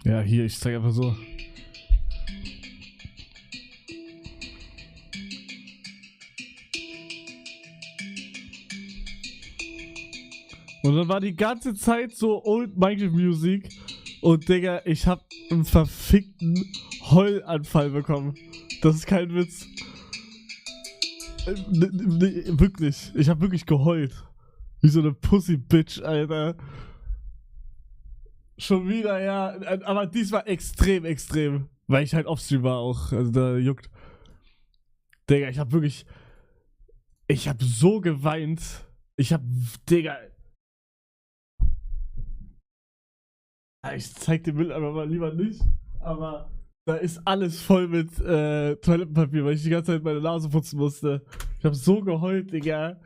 Ja, hier, ich zeig einfach so. Und dann war die ganze Zeit so Old Minecraft Music. Und Digga, ich hab einen verfickten Heulanfall bekommen. Das ist kein Witz. Wirklich. Ich hab wirklich geheult. Wie so eine Pussy-Bitch, Alter. Schon wieder, ja. Aber diesmal extrem, extrem. Weil ich halt Offstream war auch. Also da juckt. Digga, ich hab wirklich. Ich hab so geweint. Digga. Ich zeig den Bild einfach mal lieber nicht. Aber da ist alles voll mit Toilettenpapier, weil ich die ganze Zeit meine Nase putzen musste. Ich hab so geheult, Digga.